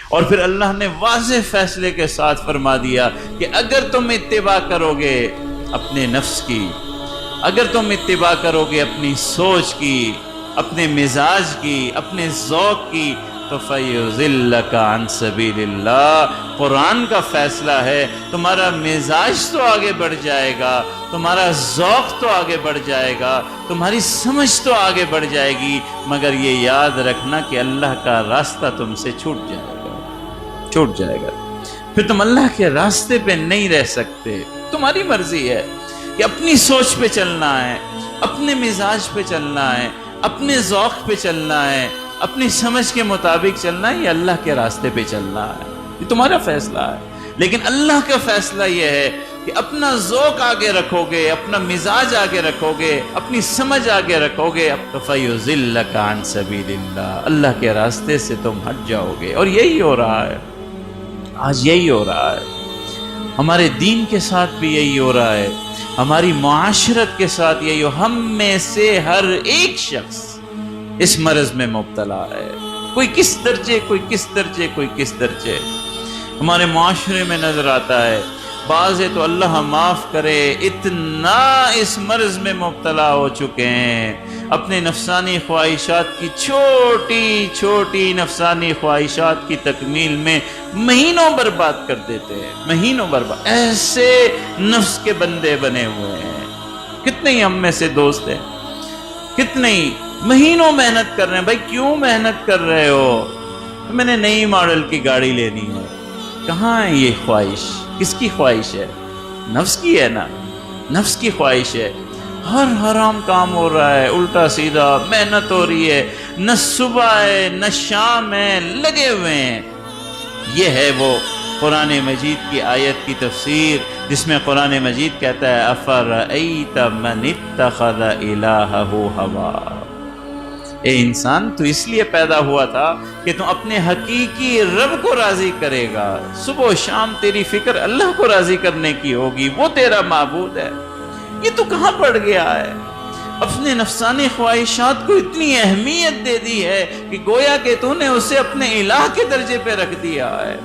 اور پھر اللہ نے واضح فیصلے کے ساتھ فرما دیا کہ اگر تم اتباع کرو گے اپنے نفس کی، اگر تم اتباع کرو گے اپنی سوچ کی، اپنے مزاج کی، اپنے ذوق کی، تو فَيُضِلَّكَ عَن سَبِيلِ اللَّهِ، قرآن کا فیصلہ ہے تمہارا مزاج تو آگے بڑھ جائے گا، تمہارا ذوق تو آگے بڑھ جائے گا، تمہاری سمجھ تو آگے بڑھ جائے گی، مگر یہ یاد رکھنا کہ اللہ کا راستہ تم سے چھوٹ جائے گا، پھر تم اللہ کے راستے پہ نہیں رہ سکتے۔ تمہاری مرضی ہے کہ اپنی سوچ پہ چلنا ہے، اپنے مزاج پہ چلنا ہے، اپنے ذوق پہ چلنا ہے، اپنی سمجھ کے مطابق چلنا ہے، یا اللہ کے راستے پہ چلنا ہے، یہ تمہارا فیصلہ ہے۔ لیکن اللہ کا فیصلہ یہ ہے کہ اپنا ذوق آگے رکھو گے، اپنا مزاج آگے رکھو گے، اپنی سمجھ آگے رکھو گے، فَيُضِلَّكَ عَن سَبِيلِ اللَّهِ، اللہ کے راستے سے تم ہٹ جاؤ گے۔ اور یہی ہو رہا ہے، آج یہی ہو رہا ہے، ہمارے دین کے ساتھ بھی یہی ہو رہا ہے، ہماری معاشرت کے ساتھ یہی ہو، ہم میں سے ہر ایک شخص اس مرض میں مبتلا ہے، کوئی کس درجے، کوئی کس درجے، کوئی کس درجے۔ ہمارے معاشرے میں نظر آتا ہے بعض تو اللہ معاف کرے اتنا اس مرض میں مبتلا ہو چکے ہیں، اپنے نفسانی خواہشات کی، چھوٹی چھوٹی نفسانی خواہشات کی تکمیل میں مہینوں برباد کر دیتے ہیں، مہینوں برباد، ایسے نفس کے بندے بنے ہوئے ہیں۔ کتنے ہی ہم میں سے دوست ہیں، کتنے ہی مہینوں محنت کر رہے ہیں۔ بھائی کیوں محنت کر رہے ہو؟ میں نے نئی ماڈل کی گاڑی لینی ہے۔ کہاں ہے یہ خواہش؟ کس کی خواہش ہے؟ نفس کی ہے نا، نفس کی خواہش ہے۔ ہر حرام کام ہو رہا ہے، الٹا سیدھا محنت ہو رہی ہے، نہ صبح ہے نہ شام ہے، لگے ہوئے ہیں۔ یہ ہے وہ قرآن مجید کی آیت کی تفسیر جس میں قرآن مجید کہتا ہے أَفَرَأَيْتَ مَنِ اتَّخَذَ إِلَٰهَهُ هَوَاهُ، اے انسان تو اس لیے پیدا ہوا تھا کہ تم اپنے حقیقی رب کو راضی کرے گا، صبح و شام تیری فکر اللہ کو راضی کرنے کی ہوگی، وہ تیرا معبود ہے۔ یہ تو کہاں پڑ گیا ہے؟ اپنے نفسانی خواہشات کو اتنی اہمیت دے دی ہے کہ گویا کہ تو نے اسے اپنے الہ کے درجے پہ رکھ دیا ہے،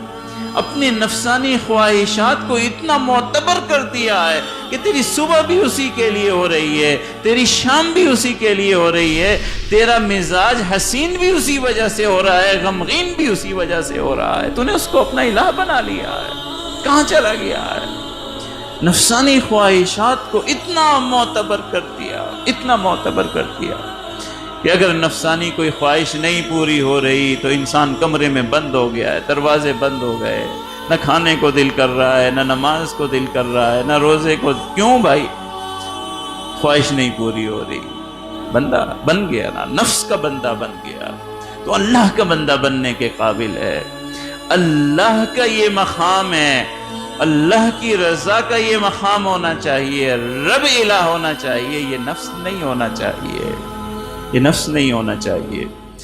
اپنے نفسانی خواہشات کو اتنا معتبر کر دیا ہے کہ تیری صبح بھی اسی کے لیے ہو رہی ہے، تیری شام بھی اسی کے لیے ہو رہی ہے، تیرا مزاج حسین بھی اسی وجہ سے ہو رہا ہے، غمگین بھی اسی وجہ سے ہو رہا ہے۔ تو نے اس کو اپنا الہ بنا لیا ہے، کہاں چلا گیا ہے؟ نفسانی خواہشات کو اتنا معتبر کر دیا، اتنا معتبر کر دیا کہ اگر نفسانی کوئی خواہش نہیں پوری ہو رہی تو انسان کمرے میں بند ہو گیا ہے، دروازے بند ہو گئے، نہ کھانے کو دل کر رہا ہے، نہ نماز کو دل کر رہا ہے، نہ روزے کو۔ کیوں بھائی؟ خواہش نہیں پوری ہو رہی، بندہ بن گیا نا، نفس کا بندہ بن گیا، تو اللہ کا بندہ بننے کے قابل ہے۔ اللہ کا یہ مقام ہے، اللہ کی رضا کا یہ مقام ہونا چاہیے، رب الہ ہونا چاہیے، یہ نفس نہیں ہونا چاہیے، یہ نفس نہیں ہونا چاہیے۔